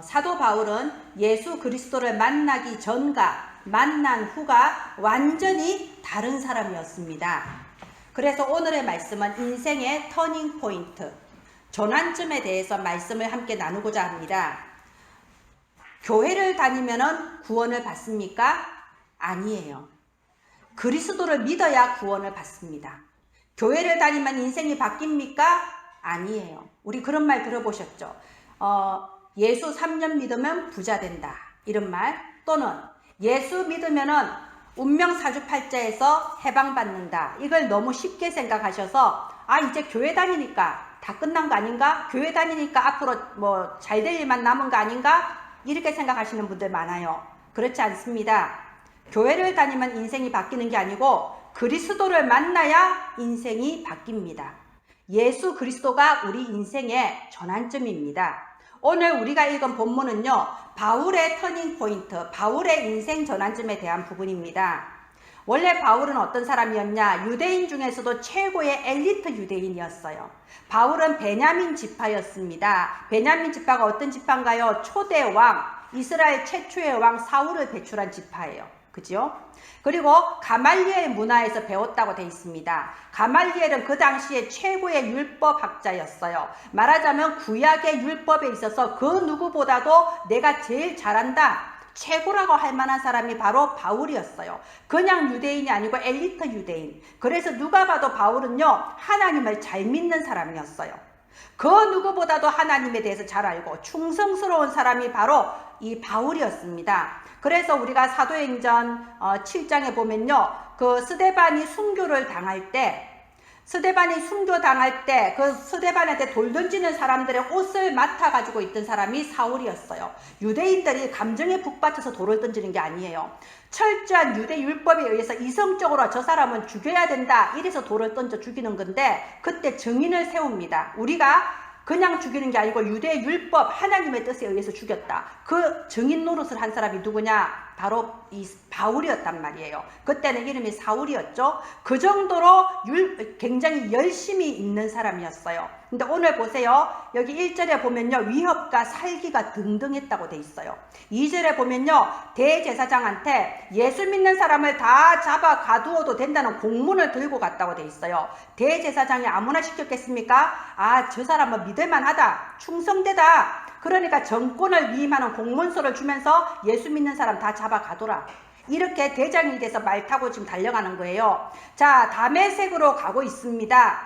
사도 바울은 예수 그리스도를 만나기 전과 만난 후가 완전히 다른 사람이었습니다. 그래서 오늘의 말씀은 인생의 터닝 포인트, 전환점에 대해서 말씀을 함께 나누고자 합니다. 교회를 다니면 구원을 받습니까? 아니에요. 그리스도를 믿어야 구원을 받습니다. 교회를 다니면 인생이 바뀝니까? 아니에요. 우리 그런 말 들어보셨죠? 예수 3년 믿으면 부자 된다, 이런 말, 또는 예수 믿으면은 운명 사주팔자에서 해방받는다. 이걸 너무 쉽게 생각하셔서 이제 교회 다니니까 다 끝난 거 아닌가? 교회 다니니까 앞으로 뭐 잘 될 일만 남은 거 아닌가? 이렇게 생각하시는 분들 많아요. 그렇지 않습니다. 교회를 다니면 인생이 바뀌는 게 아니고 그리스도를 만나야 인생이 바뀝니다. 예수 그리스도가 우리 인생의 전환점입니다. 오늘 우리가 읽은 본문은요, 바울의 터닝 포인트, 바울의 인생 전환점에 대한 부분입니다. 원래 바울은 어떤 사람이었냐? 유대인 중에서도 최고의 엘리트 유대인이었어요. 바울은 베냐민 지파였습니다. 베냐민 지파가 어떤 지파인가요? 초대 왕, 이스라엘 최초의 왕 사울을 배출한 지파예요. 그죠? 그리고 가말리엘 문화에서 배웠다고 되어 있습니다. 가말리엘은 그 당시에 최고의 율법학자였어요. 말하자면 구약의 율법에 있어서 그 누구보다도 내가 제일 잘한다, 최고라고 할 만한 사람이 바로 바울이었어요. 그냥 유대인이 아니고 엘리트 유대인. 그래서 누가 봐도 바울은요, 하나님을 잘 믿는 사람이었어요. 그 누구보다도 하나님에 대해서 잘 알고 충성스러운 사람이 바로 이 바울이었습니다. 그래서 우리가 사도행전 7장에 보면요, 그 스데반이 순교를 당할 때, 그 스데반한테 돌 던지는 사람들의 옷을 맡아가지고 있던 사람이 사울이었어요. 유대인들이 감정에 북받쳐서 돌을 던지는 게 아니에요. 철저한 유대 율법에 의해서 이성적으로 저 사람은 죽여야 된다, 이래서 돌을 던져 죽이는 건데, 그때 증인을 세웁니다. 우리가 그냥 죽이는 게 아니고 유대 율법, 하나님의 뜻에 의해서 죽였다. 그 증인 노릇을 한 사람이 누구냐? 바로 이 바울이었단 말이에요. 그때는 이름이 사울이었죠. 그 정도로 굉장히 열심히 있는 사람이었어요. 근데 오늘 보세요. 여기 1절에 보면요, 위협과 살기가 등등했다고 돼 있어요. 2절에 보면요, 대제사장한테 예수 믿는 사람을 다 잡아 가두어도 된다는 공문을 들고 갔다고 돼 있어요. 대제사장이 아무나 시켰겠습니까? 저 사람은 믿을만하다, 충성되다, 그러니까 정권을 위임하는 공문서를 주면서 예수 믿는 사람 다 잡아 가둬라, 이렇게 대장이 돼서 말 타고 지금 달려가는 거예요. 자, 다메섹으로 가고 있습니다.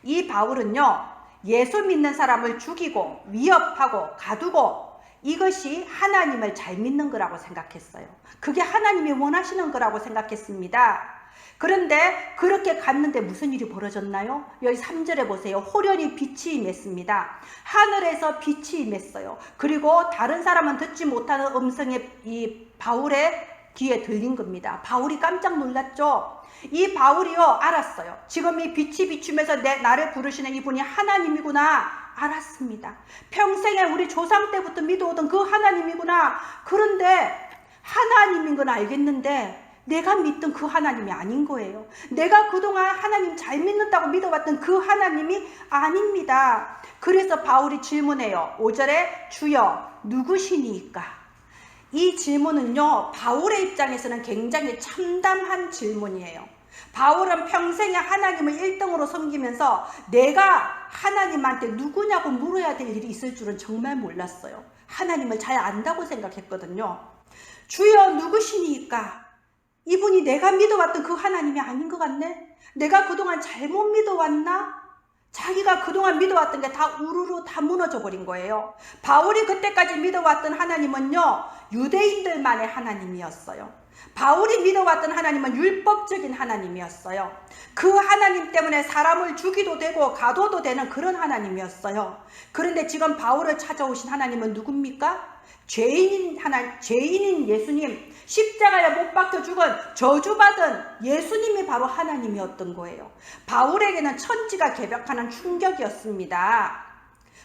이 바울은요, 예수 믿는 사람을 죽이고 위협하고 가두고, 이것이 하나님을 잘 믿는 거라고 생각했어요. 그게 하나님이 원하시는 거라고 생각했습니다. 그런데 그렇게 갔는데 무슨 일이 벌어졌나요? 여기 3절에 보세요. 호련히 빛이 임했습니다. 하늘에서 빛이 임했어요. 그리고 다른 사람은 듣지 못하는 음성이 이 바울의 귀에 들린 겁니다. 바울이 깜짝 놀랐죠. 이 바울이요, 알았어요. 지금 이 빛이 비추면서 나를 부르시는 이분이 하나님이구나 알았습니다. 평생에 우리 조상 때부터 믿어오던 그 하나님이구나. 그런데 하나님인 건 알겠는데 내가 믿던 그 하나님이 아닌 거예요. 내가 그동안 하나님 잘 믿는다고 믿어왔던 그 하나님이 아닙니다. 그래서 바울이 질문해요. 5절에 주여 누구시니까? 이 질문은요, 바울의 입장에서는 굉장히 참담한 질문이에요. 바울은 평생에 하나님을 1등으로 섬기면서 내가 하나님한테 누구냐고 물어야 될 일이 있을 줄은 정말 몰랐어요. 하나님을 잘 안다고 생각했거든요. 주여 누구시니까? 이분이 내가 믿어왔던 그 하나님이 아닌 것 같네? 내가 그동안 잘못 믿어왔나? 자기가 그동안 믿어왔던 게 다 우르르 다 무너져 버린 거예요. 바울이 그때까지 믿어왔던 하나님은요, 유대인들만의 하나님이었어요. 바울이 믿어왔던 하나님은 율법적인 하나님이었어요. 그 하나님 때문에 사람을 죽이도 되고 가둬도 되는 그런 하나님이었어요. 그런데 지금 바울을 찾아오신 하나님은 누굽니까? 죄인인 예수님, 십자가에 못 박혀 죽은 저주받은 예수님이 바로 하나님이었던 거예요. 바울에게는 천지가 개벽하는 충격이었습니다.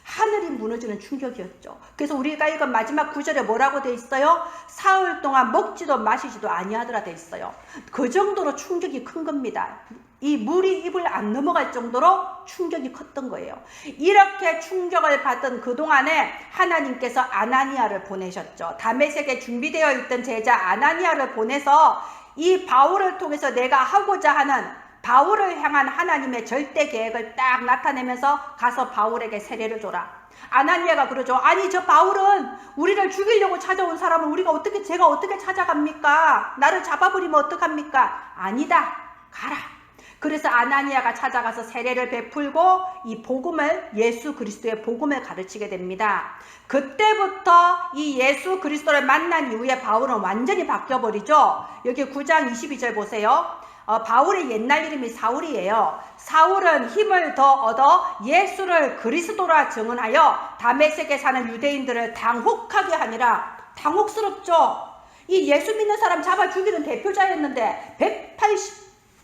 하늘이 무너지는 충격이었죠. 그래서 우리가 읽은 마지막 구절에 뭐라고 돼 있어요? 사흘 동안 먹지도 마시지도 아니하더라 돼 있어요. 그 정도로 충격이 큰 겁니다. 이 물이 입을 안 넘어갈 정도로 충격이 컸던 거예요. 이렇게 충격을 받은 그동안에 하나님께서 아나니아를 보내셨죠. 다메섹에 준비되어 있던 제자 아나니아를 보내서 이 바울을 통해서 내가 하고자 하는 바울을 향한 하나님의 절대 계획을 딱 나타내면서 가서 바울에게 세례를 줘라. 아나니아가 그러죠. 아니 저 바울은 우리를 죽이려고 찾아온 사람을 제가 어떻게 찾아갑니까? 나를 잡아버리면 어떡합니까? 아니다. 가라. 그래서 아나니아가 찾아가서 세례를 베풀고 이 복음을, 예수 그리스도의 복음을 가르치게 됩니다. 그때부터 이 예수 그리스도를 만난 이후에 바울은 완전히 바뀌어버리죠. 여기 9장 22절 보세요. 바울의 옛날 이름이 사울이에요. 사울은 힘을 더 얻어 예수를 그리스도라 증언하여 다메섹에 사는 유대인들을 당혹하게 하니라. 당혹스럽죠. 이 예수 믿는 사람 잡아 죽이는 대표자였는데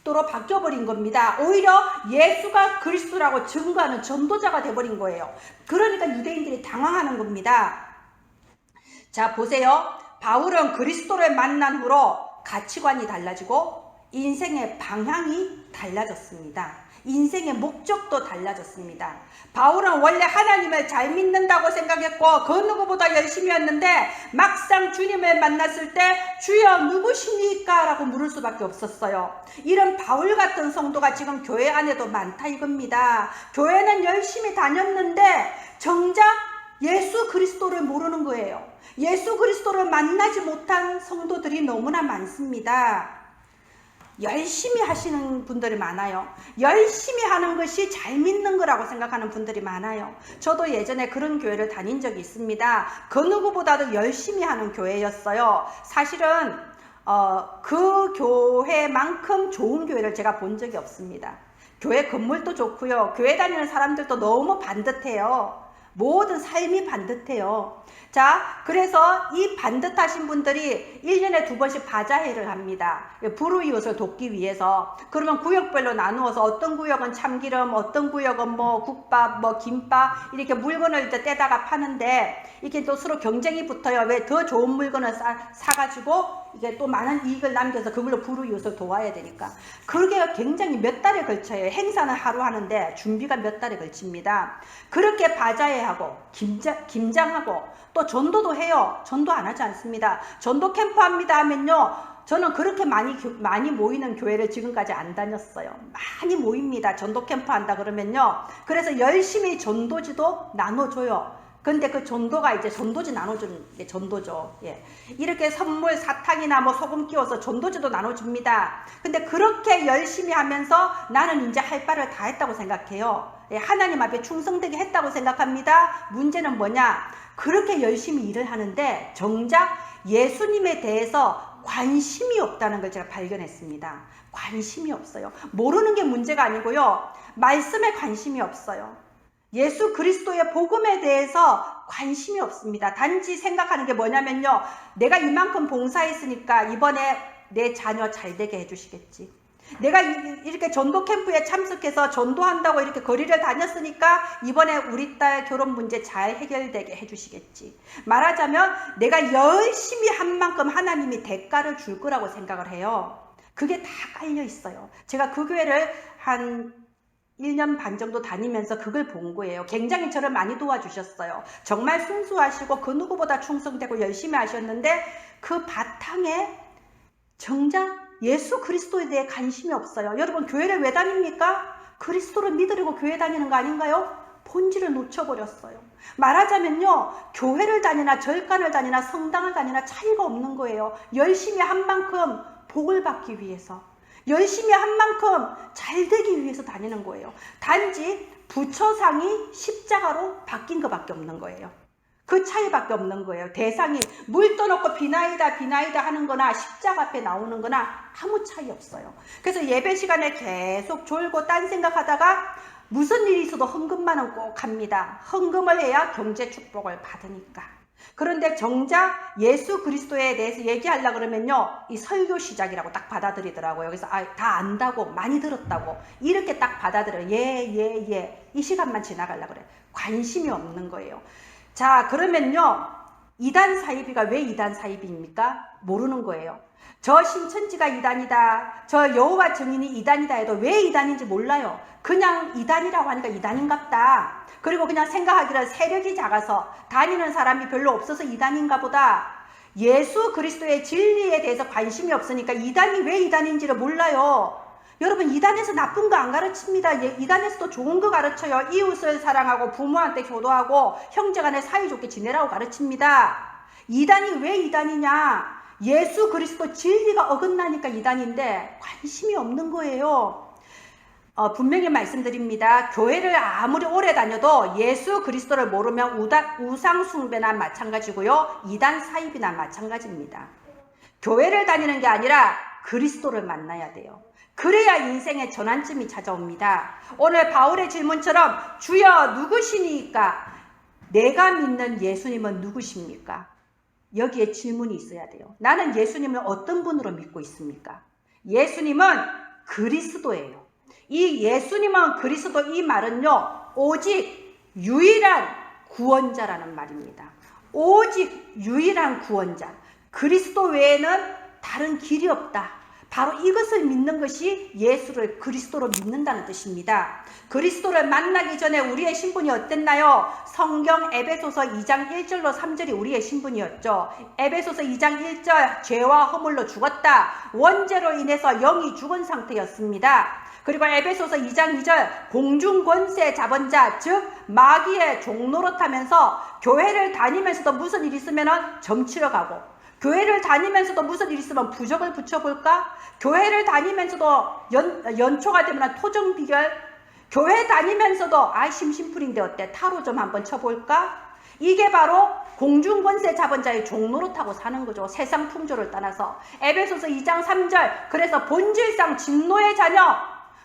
180도로 바뀌어버린 겁니다. 오히려 예수가 그리스도라고 증거하는 전도자가 돼버린 거예요. 그러니까 유대인들이 당황하는 겁니다. 자 보세요. 바울은 그리스도를 만난 후로 가치관이 달라지고 인생의 방향이 달라졌습니다. 인생의 목적도 달라졌습니다. 바울은 원래 하나님을 잘 믿는다고 생각했고 그 누구보다 열심히 했는데 막상 주님을 만났을 때 주여 누구십니까? 라고 물을 수밖에 없었어요. 이런 바울 같은 성도가 지금 교회 안에도 많다 이겁니다. 교회는 열심히 다녔는데 정작 예수 그리스도를 모르는 거예요. 예수 그리스도를 만나지 못한 성도들이 너무나 많습니다. 열심히 하시는 분들이 많아요. 열심히 하는 것이 잘 믿는 거라고 생각하는 분들이 많아요. 저도 예전에 그런 교회를 다닌 적이 있습니다. 그 누구보다도 열심히 하는 교회였어요. 사실은 그 교회만큼 좋은 교회를 제가 본 적이 없습니다. 교회 건물도 좋고요. 교회 다니는 사람들도 너무 반듯해요. 모든 삶이 반듯해요. 자, 그래서 이 반듯하신 분들이 1년에 2번씩 바자회를 합니다. 불우이웃을 돕기 위해서. 그러면 구역별로 나누어서 어떤 구역은 참기름, 어떤 구역은 뭐 국밥, 뭐 김밥 이렇게 물건을 이제 떼다가 파는데 이게 또 서로 경쟁이 붙어요. 왜 더 좋은 물건을 사가지고 이게 또 많은 이익을 남겨서 그걸로 불우이웃을 도와야 되니까. 그게 굉장히 몇 달에 걸쳐요. 행사는 하루 하는데 준비가 몇 달에 걸칩니다. 그렇게 바자회하고 김장하고 또 전도도 해요. 전도 안 하지 않습니다. 전도 캠프 합니다 하면요. 저는 그렇게 많이 모이는 교회를 지금까지 안 다녔어요. 많이 모입니다. 전도 캠프 한다 그러면요. 그래서 열심히 전도지도 나눠줘요. 근데 그 전도가 이제 전도지 나눠주는 게 전도죠. 예. 이렇게 선물, 사탕이나 뭐 소금 끼워서 전도지도 나눠줍니다. 근데 그렇게 열심히 하면서 나는 이제 할 바를 다 했다고 생각해요. 예. 하나님 앞에 충성되게 했다고 생각합니다. 문제는 뭐냐? 그렇게 열심히 일을 하는데 정작 예수님에 대해서 관심이 없다는 걸 제가 발견했습니다. 관심이 없어요. 모르는 게 문제가 아니고요. 말씀에 관심이 없어요. 예수 그리스도의 복음에 대해서 관심이 없습니다. 단지 생각하는 게 뭐냐면요. 내가 이만큼 봉사했으니까 이번에 내 자녀 잘 되게 해주시겠지. 내가 이렇게 전도 캠프에 참석해서 전도한다고 이렇게 거리를 다녔으니까 이번에 우리 딸 결혼 문제 잘 해결되게 해주시겠지. 말하자면 내가 열심히 한 만큼 하나님이 대가를 줄 거라고 생각을 해요. 그게 다 깔려 있어요. 제가 그 교회를 한 1년 반 정도 다니면서 그걸 본 거예요. 굉장히 저를 많이 도와주셨어요. 정말 순수하시고 그 누구보다 충성되고 열심히 하셨는데 그 바탕에 정작 예수 그리스도에 대해 관심이 없어요. 여러분 교회를 왜 다닙니까? 그리스도를 믿으려고 교회 다니는 거 아닌가요? 본질을 놓쳐버렸어요. 말하자면요. 교회를 다니나 절간을 다니나 성당을 다니나 차이가 없는 거예요. 열심히 한 만큼 복을 받기 위해서. 열심히 한 만큼 잘 되기 위해서 다니는 거예요. 단지 부처상이 십자가로 바뀐 것밖에 없는 거예요. 그 차이밖에 없는 거예요. 대상이 물 떠놓고 비나이다 비나이다 하는 거나 십자가 앞에 나오는 거나 아무 차이 없어요. 그래서 예배 시간에 계속 졸고 딴 생각하다가 무슨 일이 있어도 헌금만은 꼭 합니다. 헌금을 해야 경제 축복을 받으니까. 그런데 정작 예수 그리스도에 대해서 얘기하려고 그러면요. 이 설교 시작이라고 딱 받아들이더라고요. 그래서 다 안다고 많이 들었다고 이렇게 딱 받아들여요. 예. 이 시간만 지나가려고 그래. 관심이 없는 거예요. 자 그러면요. 이단 사이비가 왜 이단 사이비입니까? 모르는 거예요. 저 신천지가 이단이다, 저 여호와 증인이 이단이다 해도 왜 이단인지 몰라요. 그냥 이단이라고 하니까 이단인갑다. 그리고 그냥 생각하기를 세력이 작아서 다니는 사람이 별로 없어서 이단인가 보다. 예수 그리스도의 진리에 대해서 관심이 없으니까 이단이 왜 이단인지를 몰라요. 여러분, 이단에서 나쁜 거 안 가르칩니다. 이단에서도 좋은 거 가르쳐요. 이웃을 사랑하고 부모한테 효도하고 형제간에 사이좋게 지내라고 가르칩니다. 이단이 왜 이단이냐? 예수 그리스도 진리가 어긋나니까 이단인데 관심이 없는 거예요. 분명히 말씀드립니다. 교회를 아무리 오래 다녀도 예수 그리스도를 모르면 우상 숭배나 마찬가지고요. 이단 사입이나 마찬가지입니다. 교회를 다니는 게 아니라 그리스도를 만나야 돼요. 그래야 인생의 전환점이 찾아옵니다. 오늘 바울의 질문처럼 주여 누구시니까? 내가 믿는 예수님은 누구십니까? 여기에 질문이 있어야 돼요. 나는 예수님을 어떤 분으로 믿고 있습니까? 예수님은 그리스도예요. 이 예수님은 그리스도, 이 말은요, 오직 유일한 구원자라는 말입니다. 오직 유일한 구원자. 그리스도 외에는 다른 길이 없다. 바로 이것을 믿는 것이 예수를 그리스도로 믿는다는 뜻입니다. 그리스도를 만나기 전에 우리의 신분이 어땠나요? 성경 에베소서 2장 1절로 3절이 우리의 신분이었죠. 에베소서 2장 1절, 죄와 허물로 죽었다. 원죄로 인해서 영이 죽은 상태였습니다. 그리고 에베소서 2장 2절, 공중권세 잡은 자, 즉 마귀의 종노릇하면서 교회를 다니면서도 무슨 일 있으면 점치러 가고, 교회를 다니면서도 무슨 일 있으면 부적을 붙여볼까? 교회를 다니면서도 연초가 되면 토정 비결, 교회 다니면서도 심심풀인데 어때? 타로 좀 한번 쳐볼까? 이게 바로 공중권세 잡은 자의 종노릇하고 사는 거죠. 세상 풍조를 떠나서. 에베소서 2장 3절, 그래서 본질상 진노의 자녀,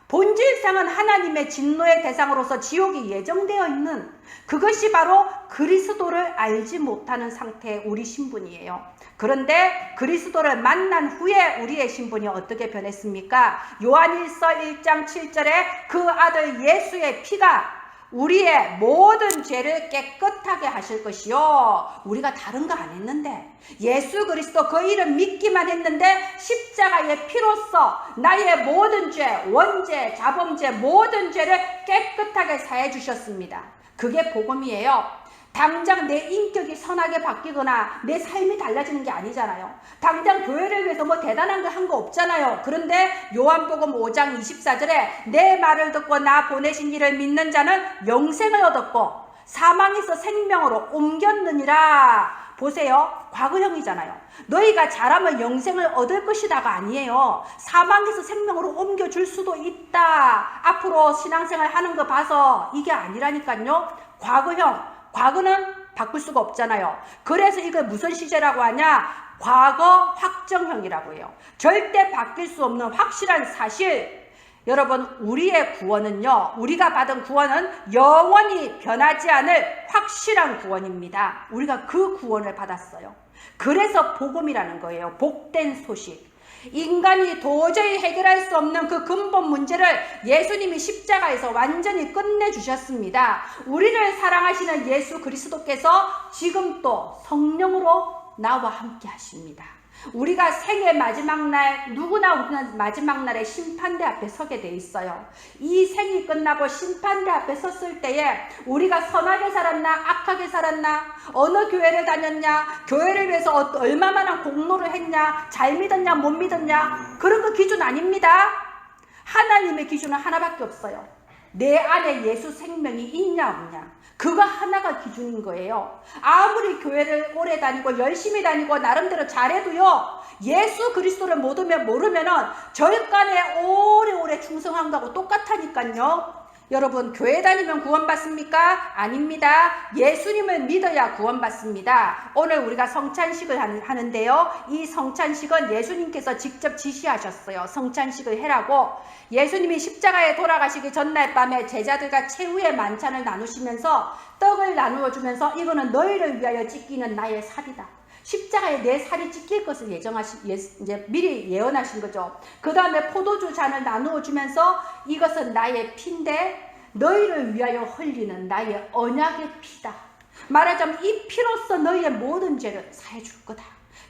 본질상은 하나님의 진노의 대상으로서 지옥이 예정되어 있는, 그것이 바로 그리스도를 알지 못하는 상태의 우리 신분이에요. 그런데 그리스도를 만난 후에 우리의 신분이 어떻게 변했습니까? 요한일서 1장 7절에 그 아들 예수의 피가 우리의 모든 죄를 깨끗하게 하실 것이요. 우리가 다른 거 안 했는데, 예수 그리스도 그 이름 믿기만 했는데 십자가의 피로써 나의 모든 죄, 원죄, 자범죄, 모든 죄를 깨끗하게 사해 주셨습니다. 그게 복음이에요. 당장 내 인격이 선하게 바뀌거나 내 삶이 달라지는 게 아니잖아요. 당장 교회를 위해서 뭐 대단한 거 한 거 없잖아요. 그런데 요한복음 5장 24절에 내 말을 듣고 나 보내신 이를 믿는 자는 영생을 얻었고 사망에서 생명으로 옮겼느니라. 보세요. 과거형이잖아요. 너희가 잘하면 영생을 얻을 것이다가 아니에요. 사망에서 생명으로 옮겨줄 수도 있다. 앞으로 신앙생활 하는 거 봐서 이게 아니라니까요. 과거형. 과거는 바꿀 수가 없잖아요. 그래서 이걸 무슨 시제라고 하냐? 과거 확정형이라고 해요. 절대 바뀔 수 없는 확실한 사실. 여러분, 우리의 구원은요, 우리가 받은 구원은 영원히 변하지 않을 확실한 구원입니다. 우리가 그 구원을 받았어요. 그래서 복음이라는 거예요. 복된 소식. 인간이 도저히 해결할 수 없는 그 근본 문제를 예수님이 십자가에서 완전히 끝내주셨습니다. 우리를 사랑하시는 예수 그리스도께서 지금 또 성령으로 나와 함께 하십니다. 우리가 생의 마지막 날, 누구나 우리는 마지막 날에 심판대 앞에 서게 돼 있어요. 이 생이 끝나고 심판대 앞에 섰을 때에 우리가 선하게 살았나 악하게 살았나, 어느 교회를 다녔냐, 교회를 위해서 얼마만한 공로를 했냐, 잘 믿었냐 못 믿었냐, 그런 거 기준 아닙니다. 하나님의 기준은 하나밖에 없어요. 내 안에 예수 생명이 있냐 없냐, 그거 하나가 기준인 거예요. 아무리 교회를 오래 다니고 열심히 다니고 나름대로 잘해도요, 예수 그리스도를 모르면은 절간에 오래오래 충성한 거하고 똑같다니까요. 여러분, 교회 다니면 구원받습니까? 아닙니다. 예수님을 믿어야 구원받습니다. 오늘 우리가 성찬식을 하는데요. 이 성찬식은 예수님께서 직접 지시하셨어요. 성찬식을 해라고. 예수님이 십자가에 돌아가시기 전날 밤에 제자들과 최후의 만찬을 나누시면서 떡을 나누어 주면서 이거는 너희를 위하여 찢기는 나의 살이다. 십자가에 내 살이 찢길 것을 이제 미리 예언하신 거죠. 그 다음에 포도주 잔을 나누어 주면서 이것은 나의 피인데 너희를 위하여 흘리는 나의 언약의 피다. 말하자면 이 피로써 너희의 모든 죄를 사해 줄 거다.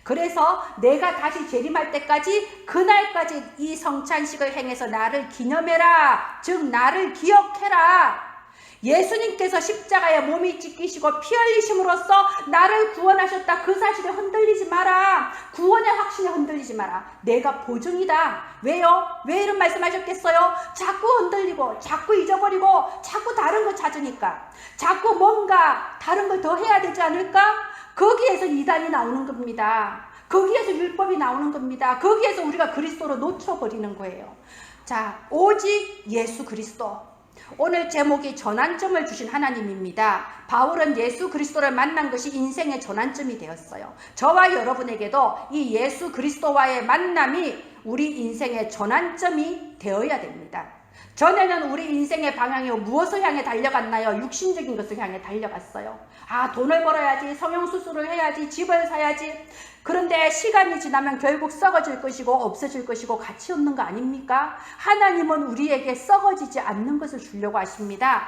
그래서 내가 다시 재림할 때까지 그날까지 이 성찬식을 행해서 나를 기념해라. 즉 나를 기억해라. 예수님께서 십자가에 몸이 찢기시고 피 흘리심으로써 나를 구원하셨다. 그 사실에 흔들리지 마라. 구원의 확신에 흔들리지 마라. 내가 보증이다. 왜요? 왜 이런 말씀하셨겠어요? 자꾸 흔들리고 자꾸 잊어버리고 자꾸 다른 거 찾으니까, 자꾸 뭔가 다른 걸 더 해야 되지 않을까? 거기에서 이단이 나오는 겁니다. 거기에서 율법이 나오는 겁니다. 거기에서 우리가 그리스도로 놓쳐버리는 거예요. 자, 오직 예수 그리스도. 오늘 제목이 전환점을 주신 하나님입니다. 바울은 예수 그리스도를 만난 것이 인생의 전환점이 되었어요. 저와 여러분에게도 이 예수 그리스도와의 만남이 우리 인생의 전환점이 되어야 됩니다. 전에는 우리 인생의 방향이 무엇을 향해 달려갔나요? 육신적인 것을 향해 달려갔어요. 아, 돈을 벌어야지, 성형수술을 해야지, 집을 사야지. 그런데 시간이 지나면 결국 썩어질 것이고 없어질 것이고 가치 없는 거 아닙니까? 하나님은 우리에게 썩어지지 않는 것을 주려고 하십니다.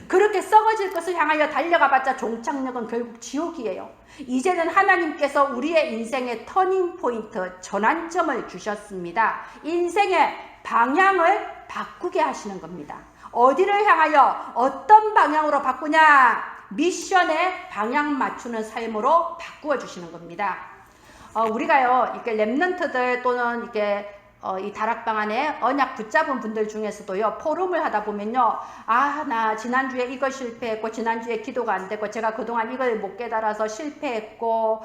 그렇게 썩어질 것을 향하여 달려가봤자 종착역은 결국 지옥이에요. 이제는 하나님께서 우리의 인생의 터닝 포인트, 전환점을 주셨습니다. 인생의 방향을 바꾸게 하시는 겁니다. 어디를 향하여 어떤 방향으로 바꾸냐? 미션에 방향 맞추는 삶으로 바꾸어 주시는 겁니다. 우리가요, 이렇게 랩런트들 또는 이렇게 이 다락방 안에 언약 붙잡은 분들 중에서도요, 포럼을 하다 보면요, 아, 나 지난주에 이거 실패했고, 지난주에 기도가 안 됐고, 제가 그동안 이걸 못 깨달아서 실패했고,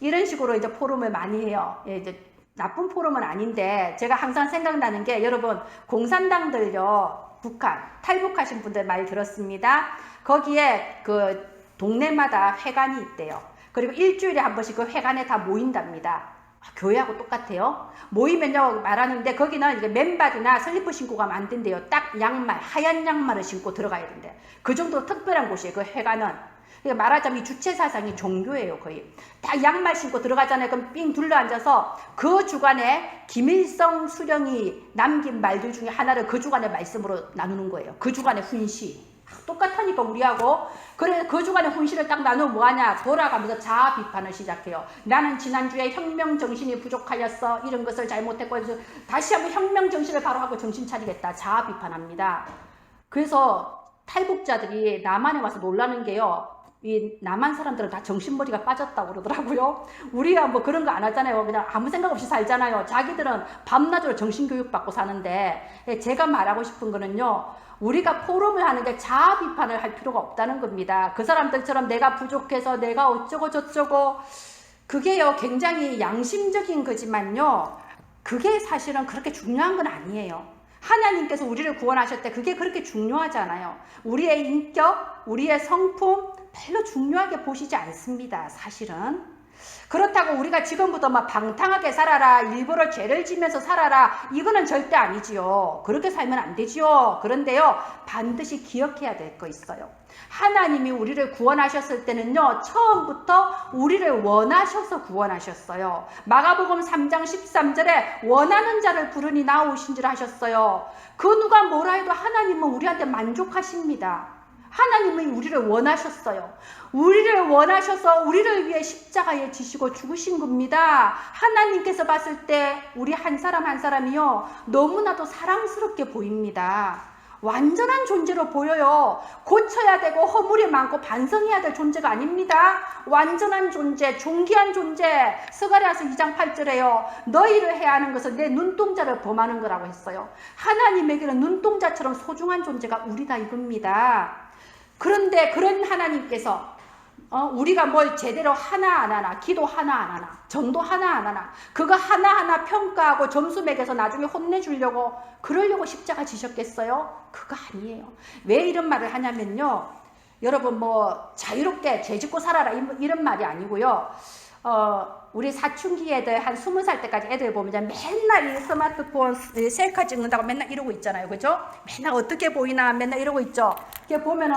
이런 식으로 이제 포럼을 많이 해요. 예, 이제 나쁜 포럼은 아닌데, 제가 항상 생각나는 게, 여러분, 공산당들요, 북한, 탈북하신 분들 많이 들었습니다. 거기에 그 동네마다 회관이 있대요. 그리고 일주일에 한 번씩 그 회관에 다 모인답니다. 교회하고 똑같아요. 모이면요, 말하는데 거기는 이게 맨발이나 슬리퍼 신고 가면 안 된대요. 딱 양말, 하얀 양말을 신고 들어가야 된대. 그 정도로 특별한 곳이에요, 그 회관은. 그러니까 말하자면 이 주체 사상이 종교예요, 거의. 딱 양말 신고 들어가잖아요. 그럼 삥 둘러 앉아서 그 주간에 김일성 수령이 남긴 말들 중에 하나를 그 주간의 말씀으로 나누는 거예요. 그 주간의 훈시. 똑같으니까 우리하고. 그래, 그 주간에 훈시를 딱 나누면 뭐하냐? 돌아가면서 자아 비판을 시작해요. 나는 지난주에 혁명 정신이 부족하였어. 이런 것을 잘못했고, 그래서 다시 한번 혁명 정신을 바로 하고 정신 차리겠다. 자아 비판합니다. 그래서 탈북자들이 남한에 와서 놀라는 게요, 이 남한 사람들은 다 정신머리가 빠졌다고 그러더라고요. 우리가 뭐 그런 거 안 하잖아요. 그냥 아무 생각 없이 살잖아요. 자기들은 밤낮으로 정신교육 받고 사는데, 제가 말하고 싶은 거는요, 우리가 포럼을 하는 게 자아 비판을 할 필요가 없다는 겁니다. 그 사람들처럼 내가 부족해서 내가 어쩌고 저쩌고, 그게요, 굉장히 양심적인 거지만요, 그게 사실은 그렇게 중요한 건 아니에요. 하나님께서 우리를 구원하실 때 그게 그렇게 중요하지 않아요. 우리의 인격, 우리의 성품 별로 중요하게 보시지 않습니다, 사실은. 그렇다고 우리가 지금부터 막 방탕하게 살아라, 일부러 죄를 지면서 살아라, 이거는 절대 아니지요. 그렇게 살면 안 되지요. 그런데요, 반드시 기억해야 될 거 있어요. 하나님이 우리를 구원하셨을 때는요, 처음부터 우리를 원하셔서 구원하셨어요. 마가복음 3장 13절에 원하는 자를 부르니 나오신지라 하셨어요. 그 누가 뭐라 해도 하나님은 우리한테 만족하십니다. 하나님은 우리를 원하셨어요. 우리를 원하셔서 우리를 위해 십자가에 지시고 죽으신 겁니다. 하나님께서 봤을 때 우리 한 사람 한 사람이요, 너무나도 사랑스럽게 보입니다. 완전한 존재로 보여요. 고쳐야 되고 허물이 많고 반성해야 될 존재가 아닙니다. 완전한 존재, 존귀한 존재. 스가랴서 2장 8절에요. 너희를 해야 하는 것은 내 눈동자를 범하는 거라고 했어요. 하나님에게는 눈동자처럼 소중한 존재가 우리다 이겁니다. 그런데 그런 하나님께서 우리가 뭘 제대로 하나 안 하나, 기도 하나 안 하나, 전도 하나 안 하나, 그거 하나하나 평가하고 점수 매겨서 나중에 혼내주려고, 그러려고 십자가 지셨겠어요? 그거 아니에요. 왜 이런 말을 하냐면요, 여러분 뭐 자유롭게 죄짓고 살아라 이런 말이 아니고요, 우리 사춘기 애들 한 20살 때까지 애들 보면 맨날 이 스마트폰 셀카 찍는다고 맨날 이러고 있잖아요. 그죠? 맨날 어떻게 보이나 맨날 이러고 있죠. 이렇게 보면은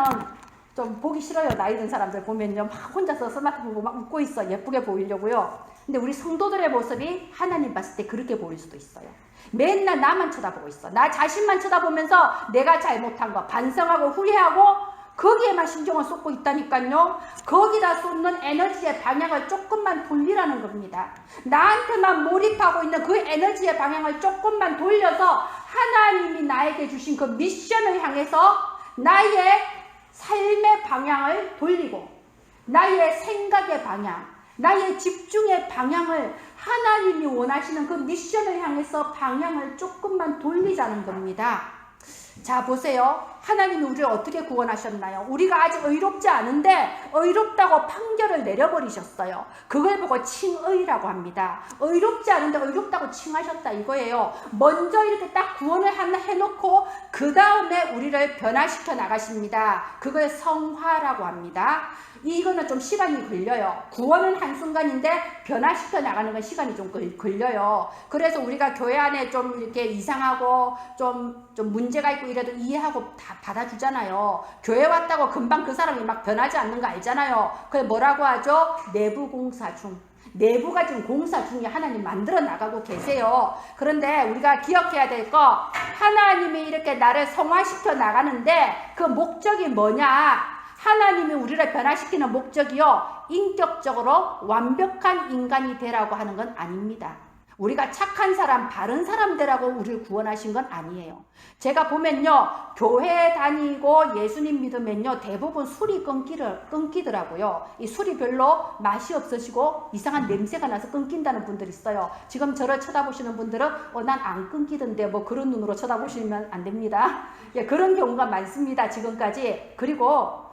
좀 보기 싫어요. 나이 든 사람들 보면요, 막 혼자서 스마트폰 보고 막 웃고 있어. 예쁘게 보이려고요. 근데 우리 성도들의 모습이 하나님 봤을 때 그렇게 보일 수도 있어요. 맨날 나만 쳐다보고 있어. 나 자신만 쳐다보면서 내가 잘못한 거 반성하고 후회하고 거기에만 신경을 쏟고 있다니까요. 거기다 쏟는 에너지의 방향을 조금만 돌리라는 겁니다. 나한테만 몰입하고 있는 그 에너지의 방향을 조금만 돌려서 하나님이 나에게 주신 그 미션을 향해서 나의 삶의 방향을 돌리고 나의 생각의 방향, 나의 집중의 방향을 하나님이 원하시는 그 미션을 향해서 방향을 조금만 돌리자는 겁니다. 자, 보세요. 하나님이 우리를 어떻게 구원하셨나요? 우리가 아직 의롭지 않은데 의롭다고 판결을 내려버리셨어요. 그걸 보고 칭의라고 합니다. 의롭지 않은데 의롭다고 칭하셨다 이거예요. 먼저 이렇게 딱 구원을 하나 해놓고 그 다음에 우리를 변화시켜 나가십니다. 그걸 성화라고 합니다. 이거는 좀 시간이 걸려요. 구원은 한순간인데 변화시켜 나가는 건 시간이 좀 걸려요. 그래서 우리가 교회 안에 좀 이렇게 이상하고 좀 문제가 있고 이래도 이해하고 다 받아주잖아요. 교회 왔다고 금방 그 사람이 막 변하지 않는 거 알잖아요. 그게 뭐라고 하죠? 내부 공사 중. 내부가 지금 공사 중에 하나님 만들어 나가고 계세요. 그런데 우리가 기억해야 될 거, 하나님이 이렇게 나를 성화시켜 나가는데 그 목적이 뭐냐? 하나님이 우리를 변화시키는 목적이요, 인격적으로 완벽한 인간이 되라고 하는 건 아닙니다. 우리가 착한 사람, 바른 사람 되라고 우리를 구원하신 건 아니에요. 제가 보면요, 교회 다니고 예수님 믿으면요, 대부분 술이 끊기더라고요. 이 술이 별로 맛이 없으시고 이상한 냄새가 나서 끊긴다는 분들 있어요. 지금 저를 쳐다보시는 분들은 난 안 끊기던데 뭐 그런 눈으로 쳐다보시면 안 됩니다. 예, 그런 경우가 많습니다, 지금까지. 그리고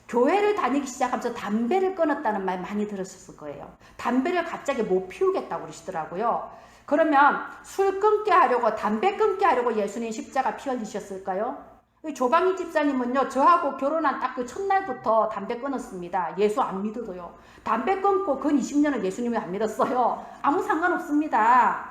교회를 다니기 시작하면서 담배를 끊었다는 말 많이 들으셨을 거예요. 담배를 갑자기 못 피우겠다고 그러시더라고요. 그러면 술 끊게 하려고, 담배 끊게 하려고 예수님 십자가 피 흘리셨을까요? 조방희 집사님은요, 저하고 결혼한 딱 그 첫날부터 담배 끊었습니다. 예수 안 믿어도요. 담배 끊고 근 20년을 예수님을 안 믿었어요. 아무 상관없습니다.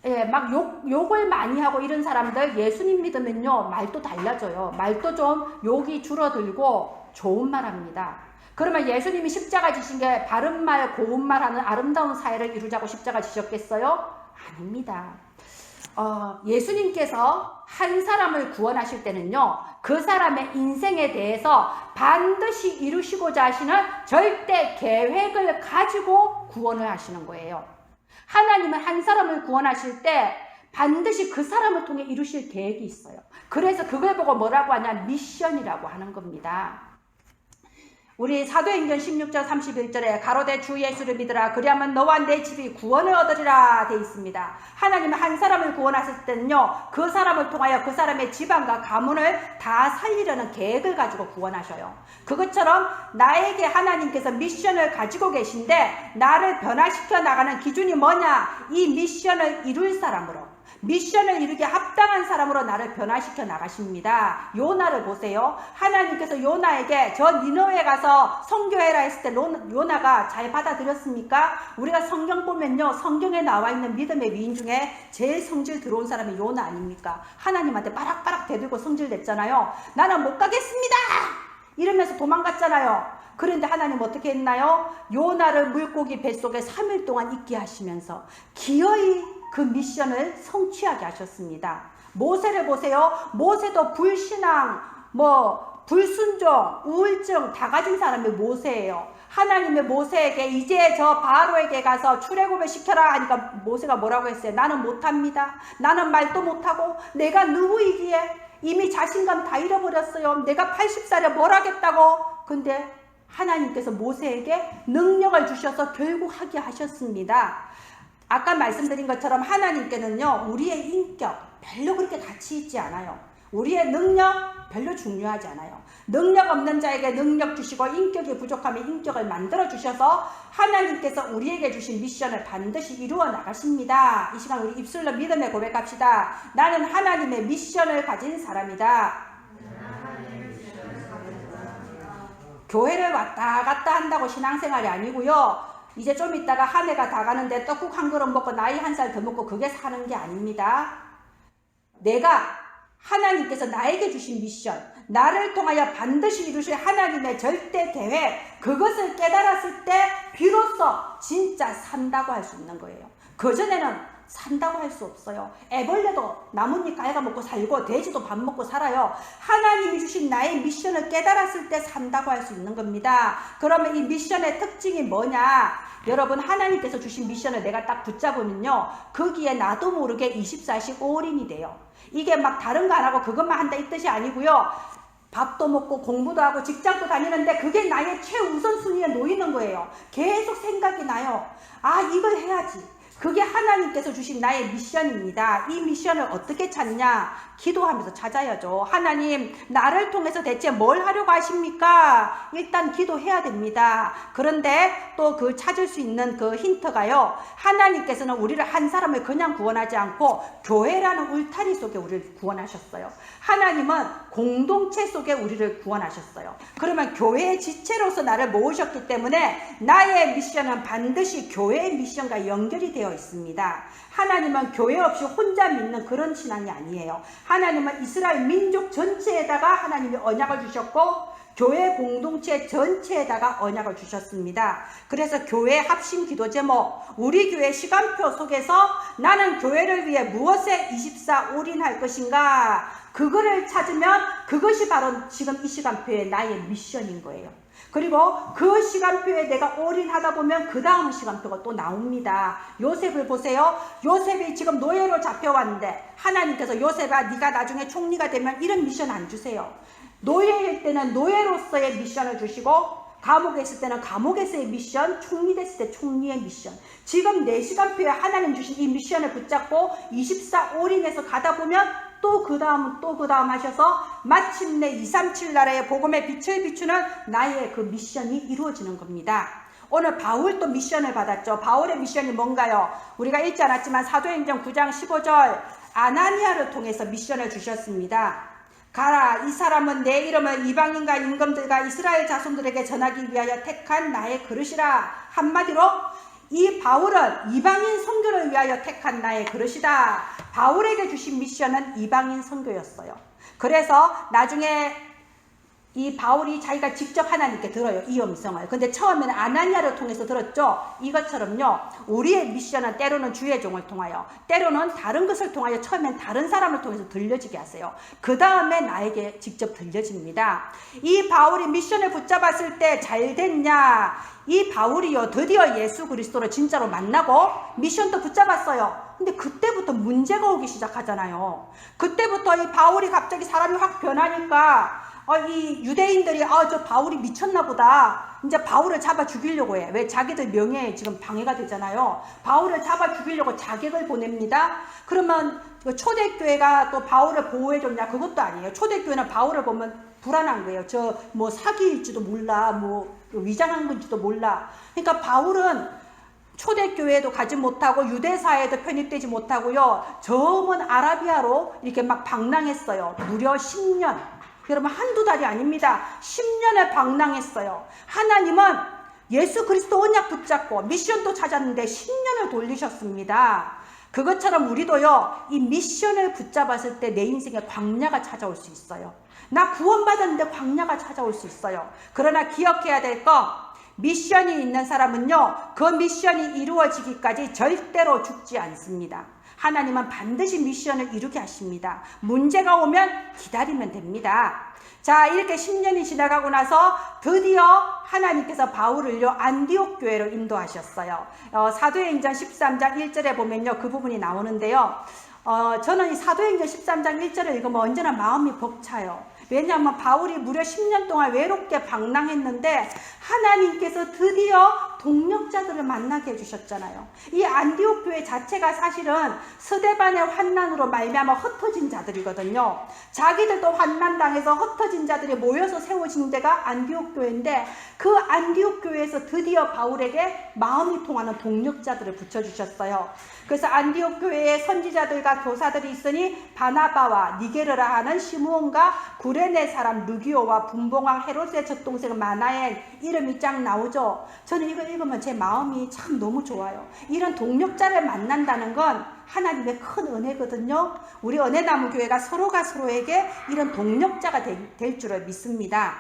예, 막 욕을 많이 하고 이런 사람들 예수님 믿으면요, 말도 달라져요. 말도 좀 욕이 줄어들고 좋은 말 합니다. 그러면 예수님이 십자가 지신 게 바른 말, 고운 말 하는 아름다운 사회를 이루자고 십자가 지셨겠어요? 아닙니다. 예수님께서 한 사람을 구원하실 때는요, 그 사람의 인생에 대해서 반드시 이루시고자 하시는 절대 계획을 가지고 구원을 하시는 거예요. 하나님은 한 사람을 구원하실 때 반드시 그 사람을 통해 이루실 계획이 있어요. 그래서 그걸 보고 뭐라고 하냐? 미션이라고 하는 겁니다. 우리 사도행전 16장 31절에 가로되 주 예수를 믿으라 그리하면 너와 내 집이 구원을 얻으리라 되어 있습니다. 하나님은 한 사람을 구원하실 때는요, 그 사람을 통하여 그 사람의 집안과 가문을 다 살리려는 계획을 가지고 구원하셔요. 그것처럼 나에게 하나님께서 미션을 가지고 계신데 나를 변화시켜 나가는 기준이 뭐냐? 이 미션을 이룰 사람으로, 미션을 이루게 합당한 사람으로 나를 변화시켜 나가십니다. 요나를 보세요. 하나님께서 요나에게 저 니느웨에 가서 선교해라 했을 때 요나가 잘 받아들였습니까? 우리가 성경 보면요, 성경에 나와 있는 믿음의 위인 중에 제일 성질 들어온 사람이 요나 아닙니까? 하나님한테 빠락빠락 대들고 성질 냈잖아요. 나는 못 가겠습니다 이러면서 도망갔잖아요. 그런데 하나님 어떻게 했나요? 요나를 물고기 뱃속에 3일 동안 있게 하시면서 기어이 그 미션을 성취하게 하셨습니다. 모세를 보세요. 모세도 불신앙, 불순종, 우울증 다 가진 사람이 모세예요. 하나님의 모세에게 이제 저 바로에게 가서 출애굽을 시켜라 하니까 모세가 뭐라고 했어요? 나는 못합니다. 나는 말도 못하고 내가 누구이기에, 이미 자신감 다 잃어버렸어요. 내가 80살에 뭘 하겠다고. 근데 하나님께서 모세에게 능력을 주셔서 결국 하게 하셨습니다. 아까 말씀드린 것처럼 하나님께는요, 우리의 인격 별로 그렇게 가치 있지 않아요. 우리의 능력 별로 중요하지 않아요. 능력 없는 자에게 능력 주시고 인격이 부족하면 인격을 만들어 주셔서 하나님께서 우리에게 주신 미션을 반드시 이루어 나가십니다. 이 시간 우리 입술로 믿음의 고백합시다. 나는 하나님의 미션을 가진 사람이다. 교회를 왔다 갔다 한다고 신앙생활이 아니고요, 이제 좀 있다가 한 해가 다 가는데 떡국 한 그릇 먹고 나이 한 살 더 먹고 그게 사는 게 아닙니다. 내가 하나님께서 나에게 주신 미션, 나를 통하여 반드시 이루실 하나님의 절대 계획, 그것을 깨달았을 때 비로소 진짜 산다고 할 수 있는 거예요. 그전에는 산다고 할 수 없어요. 애벌레도 나뭇잎 갈가 먹고 살고 돼지도 밥 먹고 살아요. 하나님이 주신 나의 미션을 깨달았을 때 산다고 할 수 있는 겁니다. 그러면 이 미션의 특징이 뭐냐? 여러분, 하나님께서 주신 미션을 내가 딱 붙잡으면요, 거기에 나도 모르게 24시 올인이 돼요. 이게 막 다른 거 안 하고 그것만 한다 이 뜻이 아니고요. 밥도 먹고 공부도 하고 직장도 다니는데 그게 나의 최우선순위에 놓이는 거예요. 계속 생각이 나요. 아, 이걸 해야지. 그게 하나님께서 주신 나의 미션입니다. 이 미션을 어떻게 찾냐? 기도하면서 찾아야죠. 하나님, 나를 통해서 대체 뭘 하려고 하십니까? 일단 기도해야 됩니다. 그런데 또 그 찾을 수 있는 그 힌트가요, 하나님께서는 우리를 한 사람을 그냥 구원하지 않고 교회라는 울타리 속에 우리를 구원하셨어요. 하나님은 공동체 속에 우리를 구원하셨어요. 그러면 교회의 지체로서 나를 모으셨기 때문에 나의 미션은 반드시 교회의 미션과 연결이 되어 있습니다. 하나님은 교회 없이 혼자 믿는 그런 신앙이 아니에요. 하나님은 이스라엘 민족 전체에다가 하나님이 언약을 주셨고 교회 공동체 전체에다가 언약을 주셨습니다. 그래서 교회 합심 기도 제목, 우리 교회 시간표 속에서 나는 교회를 위해 무엇에 24 올인할 것인가, 그거를 찾으면 그것이 바로 지금 이 시간표의 나의 미션인 거예요. 그리고 그 시간표에 내가 올인하다 보면 그 다음 시간표가 또 나옵니다. 요셉을 보세요. 요셉이 지금 노예로 잡혀왔는데 하나님께서 요셉아, 네가 나중에 총리가 되면 이런 미션 안 주세요. 노예일 때는 노예로서의 미션을 주시고, 감옥에 있을 때는 감옥에서의 미션, 총리 됐을 때 총리의 미션. 지금 내 시간표에 하나님 주신 이 미션을 붙잡고 24 올인해서 가다 보면 또 그 다음 하셔서 마침내 237 나라의 복음의 빛을 비추는 나의 그 미션이 이루어지는 겁니다. 오늘 바울도 미션을 받았죠. 바울의 미션이 뭔가요? 우리가 읽지 않았지만 사도행전 9장 15절, 아나니아를 통해서 미션을 주셨습니다. 가라, 이 사람은 내 이름을 이방인과 임금들과 이스라엘 자손들에게 전하기 위하여 택한 나의 그릇이라. 한마디로 이 바울은 이방인 선교를 위하여 택한 나의 그릇이다. 바울에게 주신 미션은 이방인 선교였어요. 그래서 나중에 이 바울이 자기가 직접 하나님께 들어요, 이 음성을. 근데 처음에는 아나니아를 통해서 들었죠. 이것처럼요, 우리의 미션은 때로는 주의 종을 통하여, 때로는 다른 것을 통하여, 처음엔 다른 사람을 통해서 들려지게 하세요. 그 다음에 나에게 직접 들려집니다. 이 바울이 미션을 붙잡았을 때 잘 됐냐? 이 바울이요, 드디어 예수 그리스도를 진짜로 만나고 미션도 붙잡았어요. 근데 그때부터 문제가 오기 시작하잖아요. 그때부터 이 바울이 갑자기 사람이 확 변하니까 이 유대인들이 저 바울이 미쳤나 보다. 이제 바울을 잡아 죽이려고 해. 왜? 자기들 명예에 지금 방해가 되잖아요. 바울을 잡아 죽이려고 자객을 보냅니다. 그러면 초대교회가 또 바울을 보호해줬냐? 그것도 아니에요. 초대교회는 바울을 보면 불안한 거예요. 저 뭐 사기일지도 몰라, 뭐 위장한 건지도 몰라. 그러니까 바울은 초대교회에도 가지 못하고 유대사회에도 편입되지 못하고요, 저 먼 아라비아로 이렇게 막 방랑했어요. 무려 10년. 여러분, 한두 달이 아닙니다. 10년을 방랑했어요. 하나님은 예수 그리스도 언약 붙잡고 미션도 찾았는데 10년을 돌리셨습니다. 그것처럼 우리도요, 이 미션을 붙잡았을 때 내 인생에 광야가 찾아올 수 있어요. 나 구원받았는데 광야가 찾아올 수 있어요. 그러나 기억해야 될 거, 미션이 있는 사람은요, 그 미션이 이루어지기까지 절대로 죽지 않습니다. 하나님은 반드시 미션을 이루게 하십니다. 문제가 오면 기다리면 됩니다. 자, 이렇게 10년이 지나가고 나서 드디어 하나님께서 바울을요, 안디옥 교회로 인도하셨어요. 사도행전 13장 1절에 보면요, 그 부분이 나오는데요. 저는 이 사도행전 13장 1절을 읽으면 언제나 마음이 벅차요. 왜냐하면 바울이 무려 10년 동안 외롭게 방랑했는데 하나님께서 드디어 동력자들을 만나게 해주셨잖아요. 이 안디옥 교회 자체가 사실은 스데반의 환난으로 말미암아 흩어진 자들이거든요. 자기들도 환난당해서 흩어진 자들이 모여서 세워진 데가 안디옥 교회인데, 그 안디옥 교회에서 드디어 바울에게 마음이 통하는 동력자들을 붙여주셨어요. 그래서 안디옥 교회에 선지자들과 교사들이 있으니 바나바와 니게르라 하는 시므온과 구레네 사람 루기오와 분봉왕 헤롯의 젖동생 마나엘, 이름이 쫙 나오죠. 저는 이걸 읽으면 제 마음이 참 너무 좋아요. 이런 동력자를 만난다는 건 하나님의 큰 은혜거든요. 우리 은혜나무 교회가 서로가 서로에게 이런 동력자가 될 줄을 믿습니다.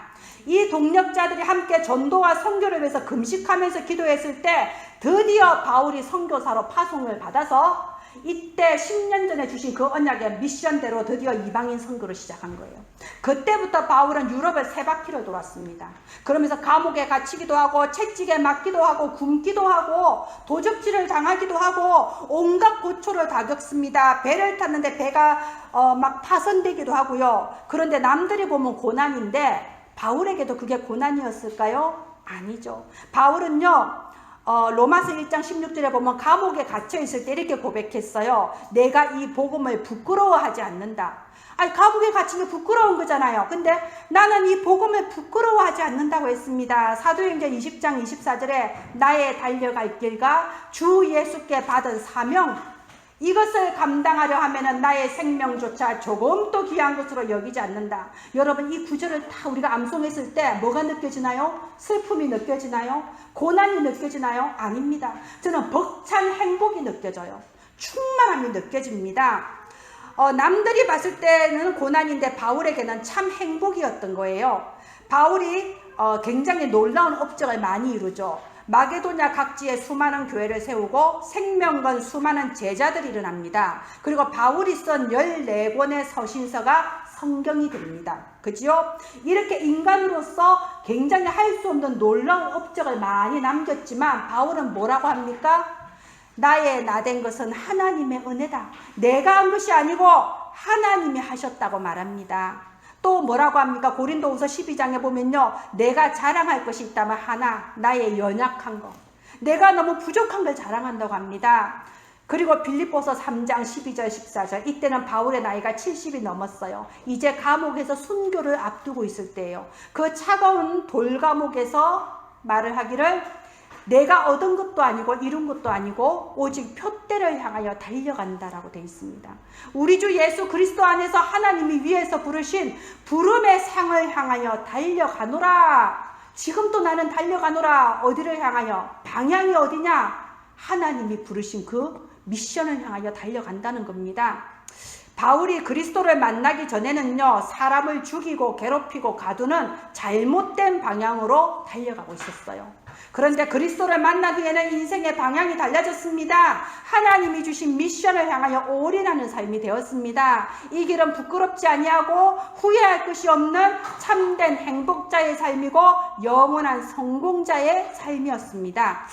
이 동력자들이 함께 전도와 선교를 위해서 금식하면서 기도했을 때 드디어 바울이 선교사로 파송을 받아서 이때 10년 전에 주신 그 언약의 미션대로 드디어 이방인 선교를 시작한 거예요. 그때부터 바울은 유럽을 3바퀴를 돌았습니다. 그러면서 감옥에 갇히기도 하고 채찍에 맞기도 하고 굶기도 하고 도적질을 당하기도 하고 온갖 고초를 다 겪습니다. 배를 탔는데 배가 막 파손되기도 하고요. 그런데 남들이 보면 고난인데 바울에게도 그게 고난이었을까요? 아니죠. 바울은요, 로마서 1장 16절에 보면 감옥에 갇혀 있을 때 이렇게 고백했어요. 내가 이 복음을 부끄러워하지 않는다. 아니, 감옥에 갇힌 게 부끄러운 거잖아요. 근데 나는 이 복음을 부끄러워하지 않는다고 했습니다. 사도행전 20장 24절에 나의 달려갈 길과 주 예수께 받은 사명, 이것을 감당하려 하면은 나의 생명조차 조금도 귀한 것으로 여기지 않는다. 여러분, 이 구절을 다 우리가 암송했을 때 뭐가 느껴지나요? 슬픔이 느껴지나요? 고난이 느껴지나요? 아닙니다. 저는 벅찬 행복이 느껴져요. 충만함이 느껴집니다. 남들이 봤을 때는 고난인데 바울에게는 참 행복이었던 거예요. 바울이 굉장히 놀라운 업적을 많이 이루죠. 마게도냐 각지에 수많은 교회를 세우고 생명건 수많은 제자들이 일어납니다. 그리고 바울이 쓴 14권의 서신서가 성경이 됩니다. 그죠? 이렇게 인간으로서 굉장히 할 수 없는 놀라운 업적을 많이 남겼지만 바울은 뭐라고 합니까? 나의 나된 것은 하나님의 은혜다. 내가 한 것이 아니고 하나님이 하셨다고 말합니다. 또 뭐라고 합니까? 고린도후서 12장에 보면요, 내가 자랑할 것이 있다면 하나, 나의 연약한 것, 내가 너무 부족한 걸 자랑한다고 합니다. 그리고 빌립보서 3장 12절 14절, 이때는 바울의 나이가 70이 넘었어요. 이제 감옥에서 순교를 앞두고 있을 때예요. 그 차가운 돌감옥에서 말을 하기를, 내가 얻은 것도 아니고 이룬 것도 아니고 오직 표대를 향하여 달려간다라고 되어 있습니다. 우리 주 예수 그리스도 안에서 하나님이 위에서 부르신 부름의 상을 향하여 달려가노라. 지금도 나는 달려가노라. 어디를 향하여? 방향이 어디냐? 하나님이 부르신 그 미션을 향하여 달려간다는 겁니다. 바울이 그리스도를 만나기 전에는요, 사람을 죽이고 괴롭히고 가두는 잘못된 방향으로 달려가고 있었어요. 그런데 그리스도를 만난 후에는 인생의 방향이 달라졌습니다. 하나님이 주신 미션을 향하여 올인하는 삶이 되었습니다. 이 길은 부끄럽지 아니하고 후회할 것이 없는 참된 행복자의 삶이고 영원한 성공자의 삶이었습니다.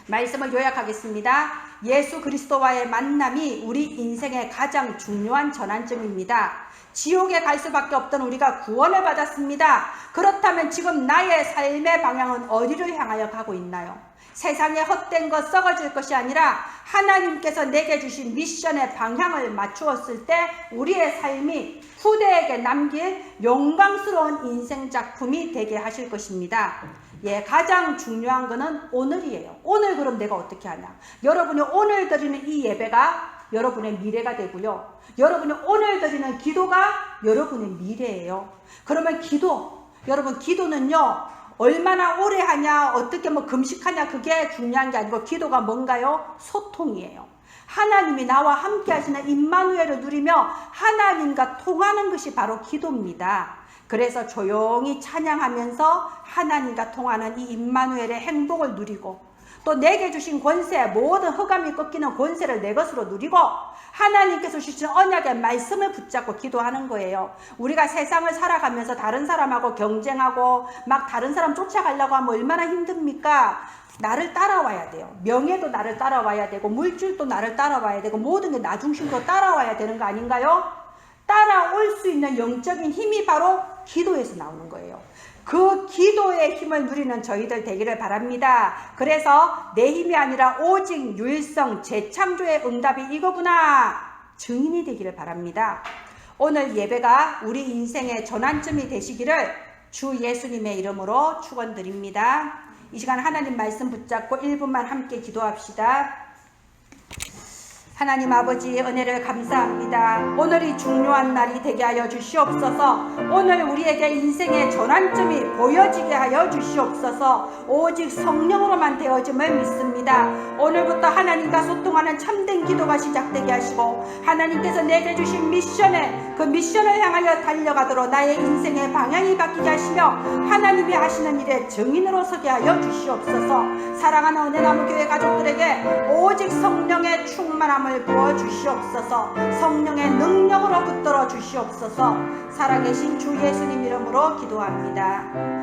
말씀을 요약하겠습니다. 예수 그리스도와의 만남이 우리 인생의 가장 중요한 전환점입니다. 지옥에 갈 수밖에 없던 우리가 구원을 받았습니다. 그렇다면 지금 나의 삶의 방향은 어디를 향하여 가고 있나요? 세상에 헛된 것, 썩어질 것이 아니라 하나님께서 내게 주신 미션의 방향을 맞추었을 때 우리의 삶이 후대에게 남길 영광스러운 인생 작품이 되게 하실 것입니다. 가장 중요한 거는 오늘이에요. 오늘 그럼 내가 어떻게 하냐? 여러분이 오늘 드리는 이 예배가 여러분의 미래가 되고요. 여러분이 오늘 드리는 기도가 여러분의 미래예요. 그러면 여러분 기도는요, 얼마나 오래 하냐, 어떻게 금식하냐, 그게 중요한 게 아니고 기도가 뭔가요? 소통이에요. 하나님이 나와 함께 하시는 임마누엘을 누리며 하나님과 통하는 것이 바로 기도입니다. 그래서 조용히 찬양하면서 하나님과 통하는 이 임마누엘의 행복을 누리고, 또 내게 주신 권세, 모든 흑암이 꺾이는 권세를 내 것으로 누리고 하나님께서 주신 언약의 말씀을 붙잡고 기도하는 거예요. 우리가 세상을 살아가면서 다른 사람하고 경쟁하고 막 다른 사람 쫓아가려고 하면 얼마나 힘듭니까? 나를 따라와야 돼요. 명예도 나를 따라와야 되고 물질도 나를 따라와야 되고 모든 게 나 중심으로 따라와야 되는 거 아닌가요? 따라올 수 있는 영적인 힘이 바로 기도에서 나오는 거예요. 그 기도의 힘을 누리는 저희들 되기를 바랍니다. 그래서 내 힘이 아니라 오직 유일성 재창조의 응답이 이거구나, 증인이 되기를 바랍니다. 오늘 예배가 우리 인생의 전환점이 되시기를 주 예수님의 이름으로 축원드립니다. 이 시간 하나님 말씀 붙잡고 1분만 함께 기도합시다. 하나님 아버지, 은혜를 감사합니다. 오늘이 중요한 날이 되게 하여 주시옵소서. 오늘 우리에게 인생의 전환점이 보여지게 하여 주시옵소서. 오직 성령으로만 되어짐을 믿습니다. 오늘부터 하나님과 소통하는 참된 기도가 시작되게 하시고 하나님께서 내게 주신 그 미션을 향하여 달려가도록 나의 인생의 방향이 바뀌게 하시며 하나님이 하시는 일에 증인으로 서게 하여 주시옵소서. 사랑하는 은혜나무 교회 가족들에게 오직 성령의 충만함 담을 부어 주시옵소서. 성령의 능력으로 붙들어 주시옵소서. 살아계신 주 예수님 이름으로 기도합니다.